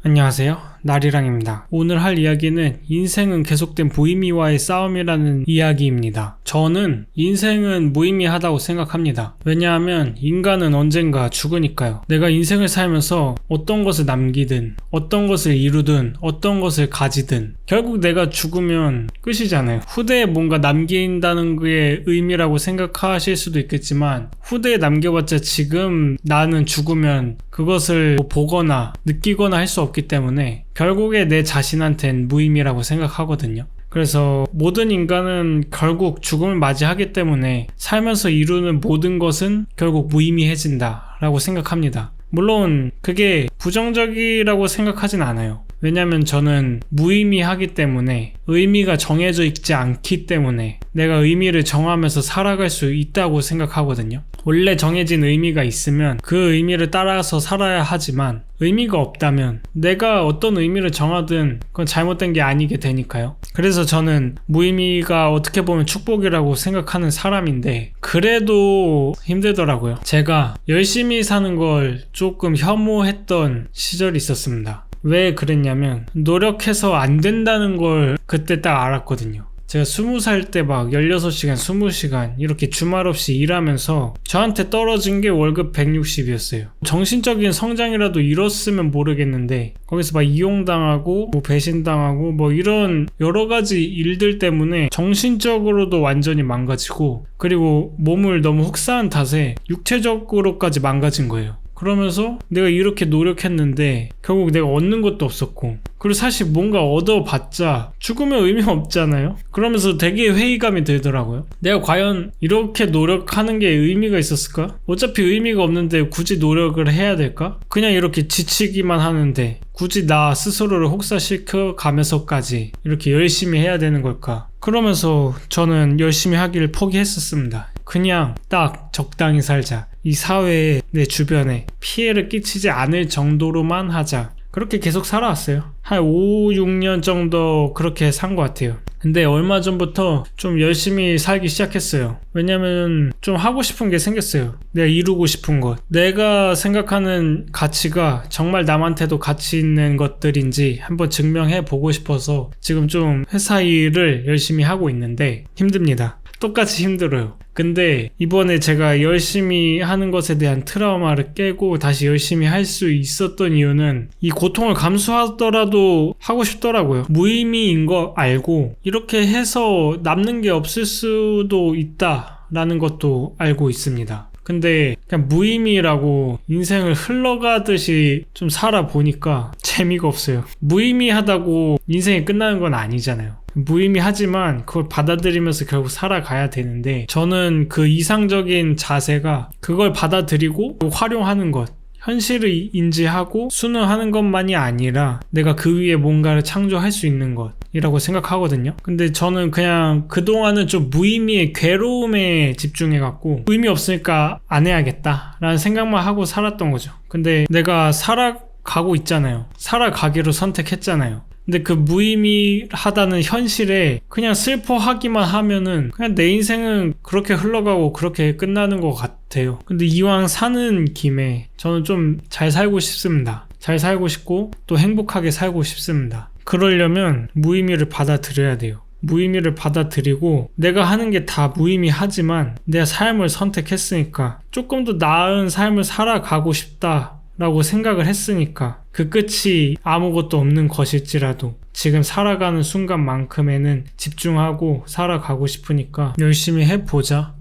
안녕하세요, 나리랑입니다. 오늘 할 이야기는 인생은 계속된 무의미와의 싸움이라는 이야기입니다. 저는 인생은 무의미하다고 생각합니다. 왜냐하면 인간은 언젠가 죽으니까요. 내가 인생을 살면서 어떤 것을 남기든 어떤 것을 이루든 어떤 것을 가지든 결국 내가 죽으면 끝이잖아요. 후대에 뭔가 남긴다는 게 의미라고 생각하실 수도 있겠지만 후대에 남겨봤자 지금 나는 죽으면 그것을 보거나 느끼거나 할 수 없기 때문에 결국에 내 자신한텐 무의미라고 생각하거든요. 그래서 모든 인간은 결국 죽음을 맞이하기 때문에 살면서 이루는 모든 것은 결국 무의미해진다 라고 생각합니다. 물론 그게 부정적이라고 생각하진 않아요. 왜냐면 저는 무의미하기 때문에 의미가 정해져 있지 않기 때문에 내가 의미를 정하면서 살아갈 수 있다고 생각하거든요. 원래 정해진 의미가 있으면 그 의미를 따라서 살아야 하지만 의미가 없다면 내가 어떤 의미를 정하든 그건 잘못된 게 아니게 되니까요. 그래서 저는 무의미가 어떻게 보면 축복이라고 생각하는 사람인데 그래도 힘들더라고요. 제가 열심히 사는 걸 조금 혐오했던 시절이 있었습니다. 왜 그랬냐면 노력해서 안 된다는 걸 그때 딱 알았거든요. 제가 20살 때 막 16시간, 20시간 이렇게 주말 없이 일하면서 저한테 떨어진 게 월급 160이었어요. 정신적인 성장이라도 이뤘으면 모르겠는데 거기서 막 이용당하고 뭐 배신당하고 뭐 이런 여러 가지 일들 때문에 정신적으로도 완전히 망가지고 그리고 몸을 너무 혹사한 탓에 육체적으로까지 망가진 거예요. 그러면서 내가 이렇게 노력했는데 결국 내가 얻는 것도 없었고 그리고 사실 뭔가 얻어봤자 죽으면 의미가 없잖아요. 그러면서 되게 회의감이 들더라고요. 내가 과연 이렇게 노력하는 게 의미가 있었을까? 어차피 의미가 없는데 굳이 노력을 해야 될까? 그냥 이렇게 지치기만 하는데 굳이 나 스스로를 혹사시켜 가면서까지 이렇게 열심히 해야 되는 걸까? 그러면서 저는 열심히 하기를 포기했었습니다. 그냥 딱 적당히 살자. 이 사회에 내 주변에 피해를 끼치지 않을 정도로만 하자. 그렇게 계속 살아왔어요. 한 5, 6년 정도 그렇게 산 것 같아요. 근데 얼마 전부터 좀 열심히 살기 시작했어요. 왜냐면 좀 하고 싶은 게 생겼어요. 내가 이루고 싶은 것. 내가 생각하는 가치가 정말 남한테도 가치 있는 것들인지 한번 증명해 보고 싶어서 지금 좀 회사 일을 열심히 하고 있는데 힘듭니다. 똑같이 힘들어요. 근데 이번에 제가 열심히 하는 것에 대한 트라우마를 깨고 다시 열심히 할 수 있었던 이유는 이 고통을 감수하더라도 하고 싶더라고요. 무의미인 거 알고 이렇게 해서 남는 게 없을 수도 있다라는 것도 알고 있습니다. 근데 그냥 무의미라고 인생을 흘러가듯이 좀 살아보니까 재미가 없어요. 무의미하다고 인생이 끝나는 건 아니잖아요. 무의미하지만 그걸 받아들이면서 결국 살아가야 되는데 저는 그 이상적인 자세가 그걸 받아들이고 활용하는 것 현실을 인지하고 순응하는 것만이 아니라 내가 그 위에 뭔가를 창조할 수 있는 것이라고 생각하거든요. 근데 저는 그냥 그동안은 좀 무의미의 괴로움에 집중해갖고 의미 없으니까 안 해야겠다 라는 생각만 하고 살았던 거죠. 근데 내가 살아가고 있잖아요. 살아가기로 선택했잖아요. 근데 그 무의미하다는 현실에 그냥 슬퍼하기만 하면은 그냥 내 인생은 그렇게 흘러가고 그렇게 끝나는 것 같아요. 근데 이왕 사는 김에 저는 좀 잘 살고 싶습니다. 잘 살고 싶고 또 행복하게 살고 싶습니다. 그러려면 무의미를 받아들여야 돼요. 무의미를 받아들이고 내가 하는 게 다 무의미하지만 내가 삶을 선택했으니까 조금 더 나은 삶을 살아가고 싶다 라고 생각을 했으니까 그 끝이 아무것도 없는 것일지라도 지금 살아가는 순간만큼에는 집중하고 살아가고 싶으니까 열심히 해보자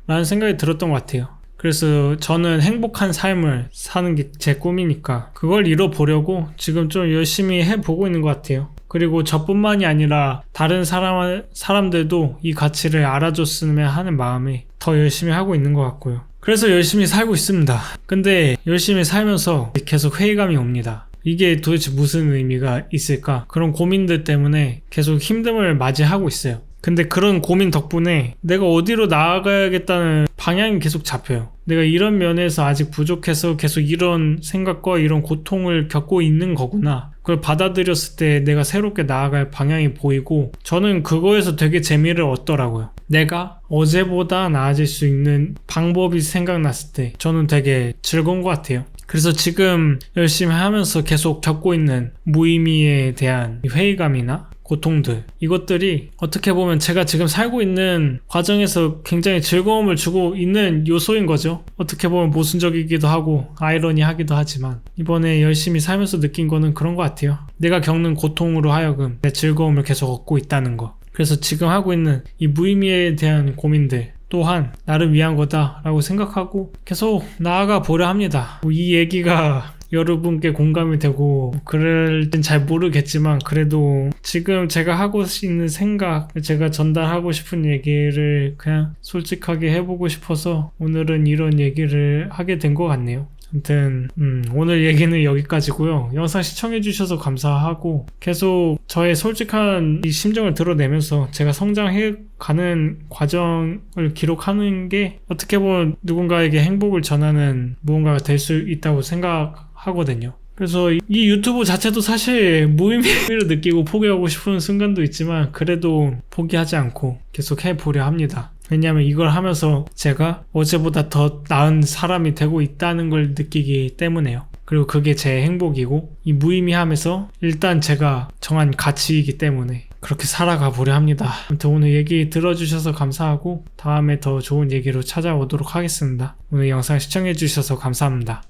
라는 생각이 들었던 것 같아요. 그래서 저는 행복한 삶을 사는 게 제 꿈이니까 그걸 이뤄보려고 지금 좀 열심히 해보고 있는 것 같아요. 그리고 저뿐만이 아니라 다른 사람들도 이 가치를 알아줬으면 하는 마음에 더 열심히 하고 있는 것 같고요. 그래서 열심히 살고 있습니다. 근데 열심히 살면서 계속 회의감이 옵니다. 이게 도대체 무슨 의미가 있을까? 그런 고민들 때문에 계속 힘듦을 맞이하고 있어요. 근데 그런 고민 덕분에 내가 어디로 나아가야겠다는 방향이 계속 잡혀요. 내가 이런 면에서 아직 부족해서 계속 이런 생각과 이런 고통을 겪고 있는 거구나. 그걸 받아들였을 때 내가 새롭게 나아갈 방향이 보이고 저는 그거에서 되게 재미를 얻더라고요. 내가 어제보다 나아질 수 있는 방법이 생각났을 때 저는 되게 즐거운 것 같아요. 그래서 지금 열심히 하면서 계속 겪고 있는 무의미에 대한 회의감이나 고통들, 이것들이 어떻게 보면 제가 지금 살고 있는 과정에서 굉장히 즐거움을 주고 있는 요소인 거죠. 어떻게 보면 모순적이기도 하고 아이러니하기도 하지만 이번에 열심히 살면서 느낀 거는 그런 것 같아요. 내가 겪는 고통으로 하여금 내 즐거움을 계속 얻고 있다는 거. 그래서 지금 하고 있는 이 무의미에 대한 고민들 또한 나를 위한 거다라고 생각하고 계속 나아가 보려 합니다. 이 얘기가 여러분께 공감이 되고 그럴진 잘 모르겠지만 그래도 지금 제가 하고 있는 생각, 제가 전달하고 싶은 얘기를 그냥 솔직하게 해보고 싶어서 오늘은 이런 얘기를 하게 된 것 같네요. 아무튼 오늘 얘기는 여기까지고요. 영상 시청해주셔서 감사하고 계속 저의 솔직한 이 심정을 드러내면서 제가 성장해가는 과정을 기록하는 게 어떻게 보면 누군가에게 행복을 전하는 무언가가 될 수 있다고 생각하거든요. 그래서 이 유튜브 자체도 사실 무의미를 느끼고 포기하고 싶은 순간도 있지만 그래도 포기하지 않고 계속 해보려 합니다. 왜냐하면 이걸 하면서 제가 어제보다 더 나은 사람이 되고 있다는 걸 느끼기 때문에요. 그리고 그게 제 행복이고 이 무의미함에서 일단 제가 정한 가치이기 때문에 그렇게 살아가 보려 합니다. 아무튼 오늘 얘기 들어주셔서 감사하고 다음에 더 좋은 얘기로 찾아오도록 하겠습니다. 오늘 영상 시청해주셔서 감사합니다.